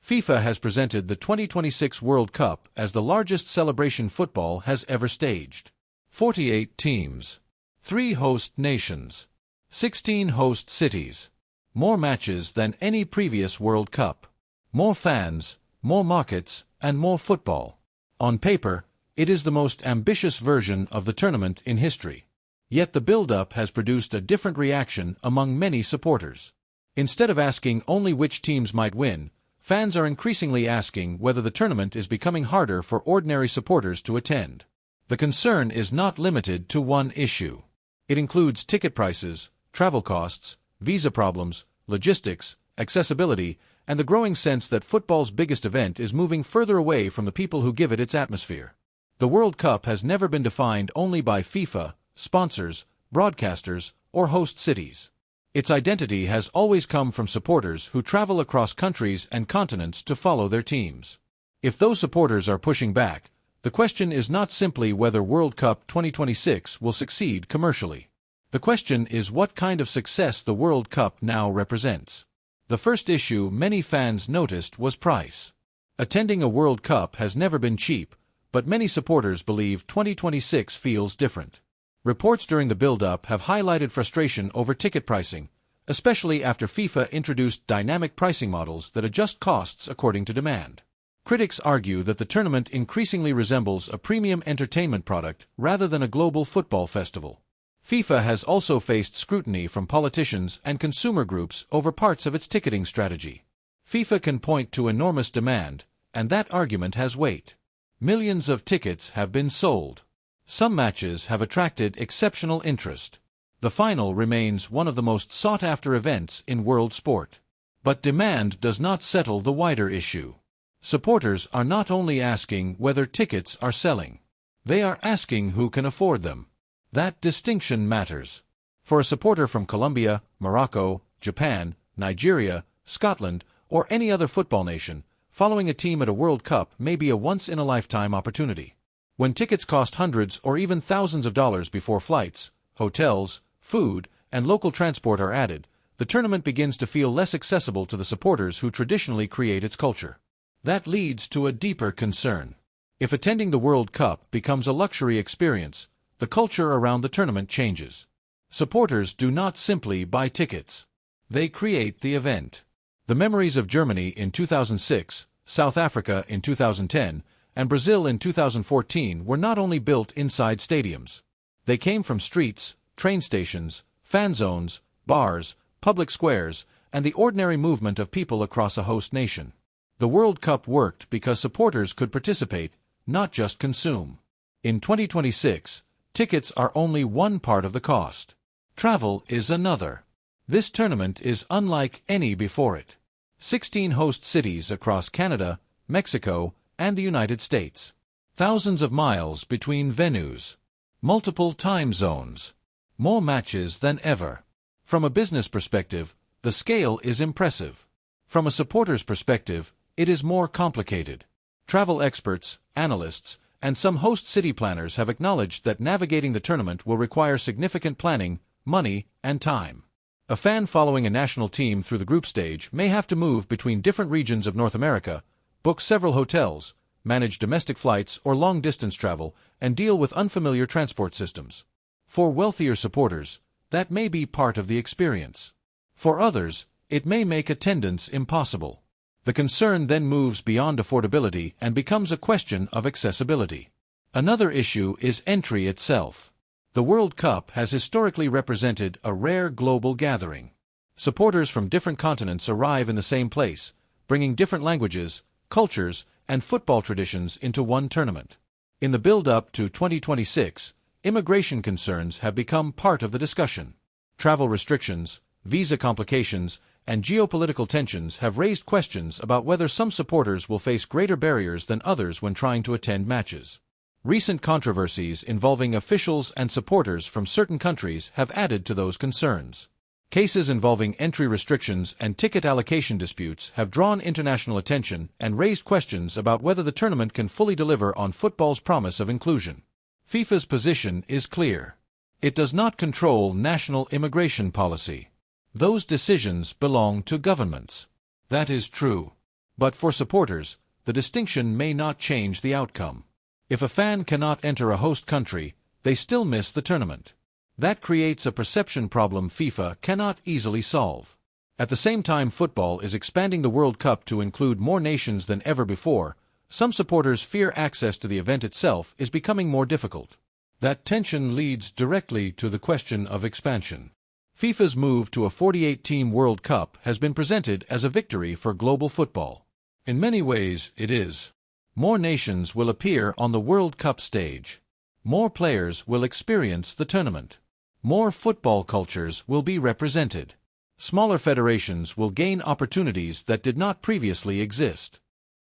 FIFA has presented the 2026 World Cup as the largest celebration football has ever staged. 48 teams, 3 host nations, 16 host cities, more matches than any previous World Cup, more fans, more markets, and more football. On paper, it is the most ambitious version of the tournament in history. Yet the build-up has produced a different reaction among many supporters. Instead of asking only which teams might win, fans are increasingly asking whether the tournament is becoming harder for ordinary supporters to attend. The concern is not limited to one issue. It includes ticket prices, travel costs, visa problems, logistics, accessibility, and the growing sense that football's biggest event is moving further away from the people who give it its atmosphere. The World Cup has never been defined only by FIFA, sponsors, broadcasters, or host cities. Its identity has always come from supporters who travel across countries and continents to follow their teams. If those supporters are pushing back, the question is not simply whether World Cup 2026 will succeed commercially. The question is what kind of success the World Cup now represents. The first issue many fans noticed was price. Attending a World Cup has never been cheap, but many supporters believe 2026 feels different. Reports during the build-up have highlighted frustration over ticket pricing, especially after FIFA introduced dynamic pricing models that adjust costs according to demand. Critics argue that the tournament increasingly resembles a premium entertainment product rather than a global football festival. FIFA has also faced scrutiny from politicians and consumer groups over parts of its ticketing strategy. FIFA can point to enormous demand, and that argument has weight. Millions of tickets have been sold. Some matches have attracted exceptional interest. The final remains one of the most sought-after events in world sport. But demand does not settle the wider issue. Supporters are not only asking whether tickets are selling. They are asking who can afford them. That distinction matters. For a supporter from Colombia, Morocco, Japan, Nigeria, Scotland, or any other football nation, following a team at a World Cup may be a once-in-a-lifetime opportunity. When tickets cost hundreds or even thousands of dollars before flights, hotels, food, and local transport are added, the tournament begins to feel less accessible to the supporters who traditionally create its culture. That leads to a deeper concern. If attending the World Cup becomes a luxury experience, the culture around the tournament changes. Supporters do not simply buy tickets. They create the event. The memories of Germany in 2006, South Africa in 2010, and Brazil in 2014 were not only built inside stadiums. They came from streets, train stations, fan zones, bars, public squares, and the ordinary movement of people across a host nation. The World Cup worked because supporters could participate, not just consume. In 2026, tickets are only one part of the cost. Travel is another. This tournament is unlike any before it. 16 host cities across Canada, Mexico, and the United States. Thousands of miles between venues. Multiple time zones. More matches than ever. From a business perspective, the scale is impressive. From a supporter's perspective, it is more complicated. Travel experts, analysts, and some host city planners have acknowledged that navigating the tournament will require significant planning, money, and time. A fan following a national team through the group stage may have to move between different regions of North America, book several hotels, manage domestic flights or long-distance travel, and deal with unfamiliar transport systems. For wealthier supporters, that may be part of the experience. For others, it may make attendance impossible. The concern then moves beyond affordability and becomes a question of accessibility. Another issue is entry itself. The World Cup has historically represented a rare global gathering. Supporters from different continents arrive in the same place, bringing different languages, cultures, and football traditions into one tournament. In the build-up to 2026, immigration concerns have become part of the discussion. Travel restrictions, visa complications, and geopolitical tensions have raised questions about whether some supporters will face greater barriers than others when trying to attend matches. Recent controversies involving officials and supporters from certain countries have added to those concerns. Cases involving entry restrictions and ticket allocation disputes have drawn international attention and raised questions about whether the tournament can fully deliver on football's promise of inclusion. FIFA's position is clear. It does not control national immigration policy. Those decisions belong to governments. That is true. But for supporters, the distinction may not change the outcome. If a fan cannot enter a host country, they still miss the tournament. That creates a perception problem FIFA cannot easily solve. At the same time football is expanding the World Cup to include more nations than ever before, some supporters fear access to the event itself is becoming more difficult. That tension leads directly to the question of expansion. FIFA's move to a 48-team World Cup has been presented as a victory for global football. In many ways, it is. More nations will appear on the World Cup stage. More players will experience the tournament. More football cultures will be represented. Smaller federations will gain opportunities that did not previously exist.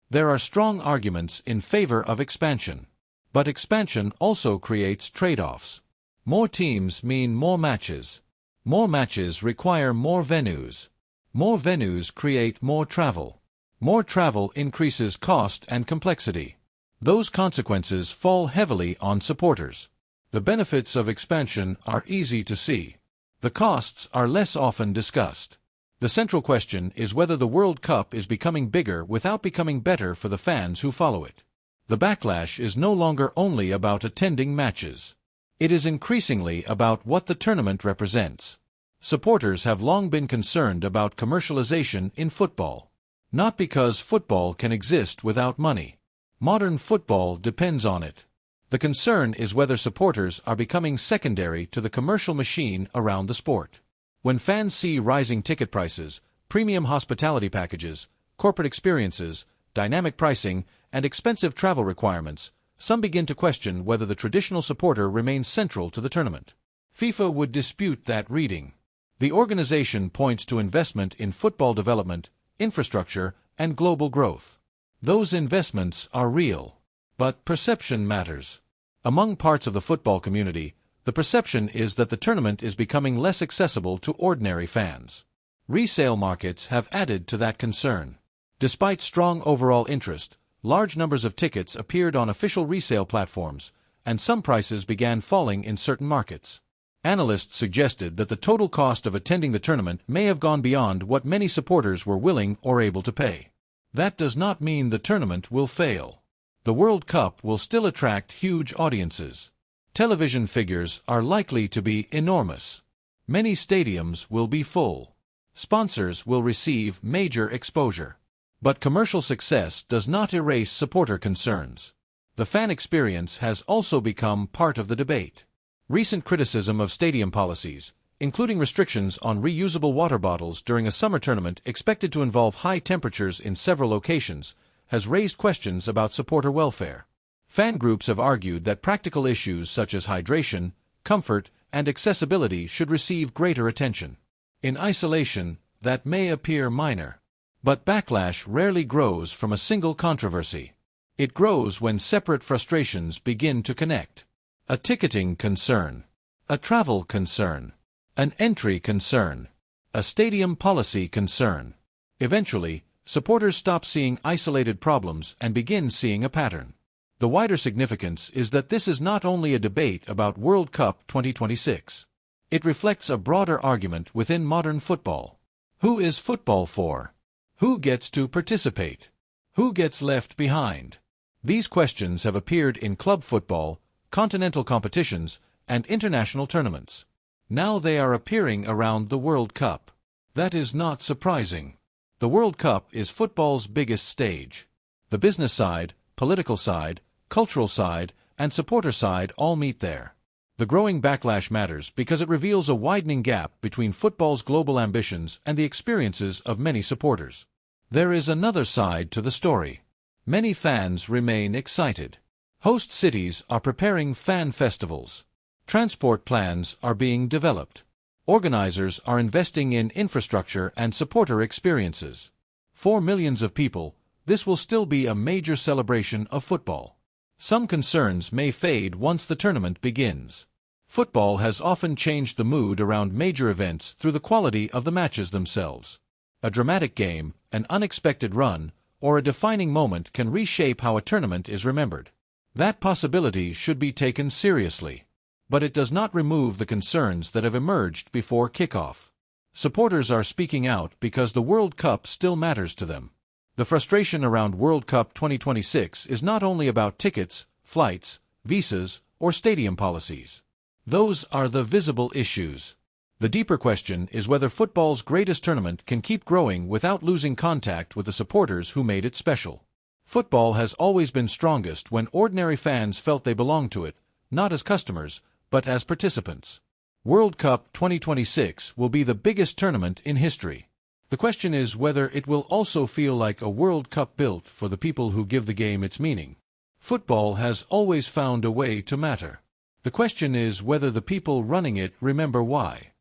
There are strong arguments in favor of expansion. But expansion also creates trade-offs. More teams mean more matches. More matches require more venues. More venues create more travel. More travel increases cost and complexity. Those consequences fall heavily on supporters. The benefits of expansion are easy to see. The costs are less often discussed. The central question is whether the World Cup is becoming bigger without becoming better for the fans who follow it. The backlash is no longer only about attending matches. It is increasingly about what the tournament represents. Supporters have long been concerned about commercialization in football. Not because football can exist without money. Modern football depends on it. The concern is whether supporters are becoming secondary to the commercial machine around the sport. When fans see rising ticket prices, premium hospitality packages, corporate experiences, dynamic pricing, and expensive travel requirements, some begin to question whether the traditional supporter remains central to the tournament. FIFA would dispute that reading. The organization points to investment in football development, infrastructure, and global growth. Those investments are real. But perception matters. Among parts of the football community, the perception is that the tournament is becoming less accessible to ordinary fans. Resale markets have added to that concern. Despite strong overall interest, large numbers of tickets appeared on official resale platforms, and some prices began falling in certain markets. Analysts suggested that the total cost of attending the tournament may have gone beyond what many supporters were willing or able to pay. That does not mean the tournament will fail. The World Cup will still attract huge audiences. Television figures are likely to be enormous. Many stadiums will be full. Sponsors will receive major exposure. But commercial success does not erase supporter concerns. The fan experience has also become part of the debate. Recent criticism of stadium policies, including restrictions on reusable water bottles during a summer tournament expected to involve high temperatures in several locations, has raised questions about supporter welfare. Fan groups have argued that practical issues such as hydration, comfort, and accessibility should receive greater attention. In isolation, that may appear minor. But backlash rarely grows from a single controversy. It grows when separate frustrations begin to connect. A ticketing concern. A travel concern. An entry concern. A stadium policy concern. Eventually, supporters stop seeing isolated problems and begin seeing a pattern. The wider significance is that this is not only a debate about World Cup 2026. It reflects a broader argument within modern football. Who is football for? Who gets to participate? Who gets left behind? These questions have appeared in club football, continental competitions, and international tournaments. Now they are appearing around the World Cup. That is not surprising. The World Cup is football's biggest stage. The business side, political side, cultural side, and supporter side all meet there. The growing backlash matters because it reveals a widening gap between football's global ambitions and the experiences of many supporters. There is another side to the story. Many fans remain excited. Host cities are preparing fan festivals. Transport plans are being developed. Organizers are investing in infrastructure and supporter experiences. For millions of people, this will still be a major celebration of football. Some concerns may fade once the tournament begins. Football has often changed the mood around major events through the quality of the matches themselves. A dramatic game, an unexpected run, or a defining moment can reshape how a tournament is remembered. That possibility should be taken seriously. But it does not remove the concerns that have emerged before kickoff. Supporters are speaking out because the World Cup still matters to them. The frustration around World Cup 2026 is not only about tickets, flights, visas, or stadium policies. Those are the visible issues. The deeper question is whether football's greatest tournament can keep growing without losing contact with the supporters who made it special. Football has always been strongest when ordinary fans felt they belonged to it, not as customers, but as participants. World Cup 2026 will be the biggest tournament in history. The question is whether it will also feel like a World Cup built for the people who give the game its meaning. Football has always found a way to matter. The question is whether the people running it remember why.